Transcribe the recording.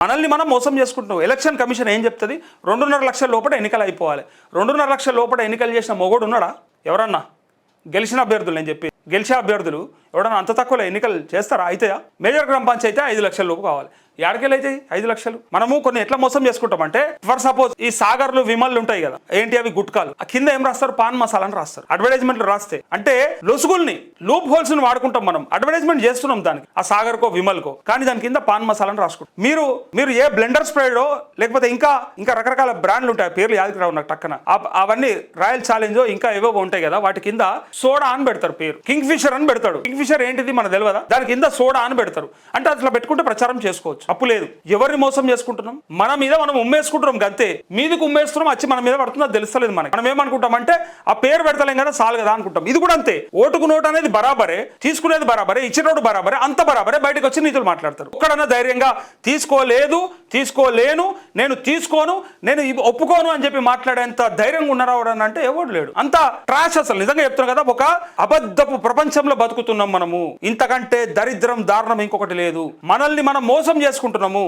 మనల్ని మనం మోసం చేసుకుంటున్నాం. ఎలక్షన్ కమిషన్ ఏం చెప్తుంది? 2.5 లక్షల లోపల ఎన్నికలు అయిపోవాలి. 2.5 లక్షల లోపల ఎన్నికలు చేసిన మొగోడు ఉన్నాడా? ఎవరన్నా గెలిచిన అభ్యర్థులు నేను చెప్పి గెలిచే అభ్యర్థులు ఎవడన్నా అంత తక్కువలో ఎన్నికలు చేస్తారా? అయితాయా? మేజర్ గ్రామ పంచాయతీ 5 లక్షల లోపు కావాలి. యాడికెళ్ళి అయితే 5 లక్షలు? మనము కొన్ని ఎట్లా మోసం చేసుకుంటామంటే, ఫర్ సపోజ్ ఈ సాగర్లు విమల్లు ఉంటాయి కదా, ఏంటి అవి గుట్కాలు, ఆ కింద ఏం రాస్తారు? పాన్ మసాలా అని రాస్తారు. అడ్వర్టైజ్మెంట్లు రాస్తే అంటే లొసుగుల్ని, లూప్ హోల్స్ ని వాడుకుంటాం మనం. అడ్వర్టైజ్మెంట్ చేస్తున్నాం దానికి, ఆ సాగర్కో విమల్కో, కానీ దాని కింద పాన్ మసాలా అని రాసుకుంటాం. మీరు ఏ బ్లెండర్ స్ప్రేడో లేకపోతే ఇంకా రకరకాల బ్రాండ్లు ఉంటాయి, పేర్లు యాదకి రావు నాకు టక్కన. అవన్నీ రాయల్ ఛాలెంజో ఇంకా ఏవో ఉంటాయి కదా, వాటి కింద సోడా అని పెడతారు పేరు. కింగ్ ఫిషర్ అని పెడతాడు. కింగ్ ఫిషర్ ఏంటిది మనకు తెలియదా? దాని కింద సోడా అని పెడతారు. అంటే అట్లా పెట్టుకుంటే ప్రచారం చేసుకోవచ్చు, అప్పు లేదు. ఎవరిని మోసం చేసుకుంటున్నాం? మన మీద మనం ఉమ్మేసుకుంటున్నాం గంతే. మీదికి ఉమ్మేస్తున్నాం, వచ్చి మన మీద పడుతుందో తెలుస్తలేదు మనకి. మనం ఏమనుకుంటామంటే ఆ పేరు పెడతలేం కదా, చాలు కదా అనుకుంటాం. ఇది కూడా అంతే. ఓటుకు నోటు అనేది బరాబరే, తీసుకునేది బరాబరే, ఇచ్చినోడు బరాబరే, అంత బరాబరే. బయటకు వచ్చి నీతులు మాట్లాడతారు. ఒక్కడన్నా ధైర్యంగా తీసుకోలేను, నేను తీసుకోను, నేను ఒప్పుకోను అని చెప్పి మాట్లాడేంత ధైర్యంగా ఉన్నారా అంటే ఎవడు లేడు. అంత ట్రాష్. అసలు నిజంగా చెప్తున్నాం కదా, ఒక అబద్ధపు ప్రపంచంలో బతుకుతున్నాం మనము. ఇంతకంటే దరిద్రం దారుణం ఇంకొకటి లేదు. మనల్ని మనం మోసం చేసుకుంటున్నాము.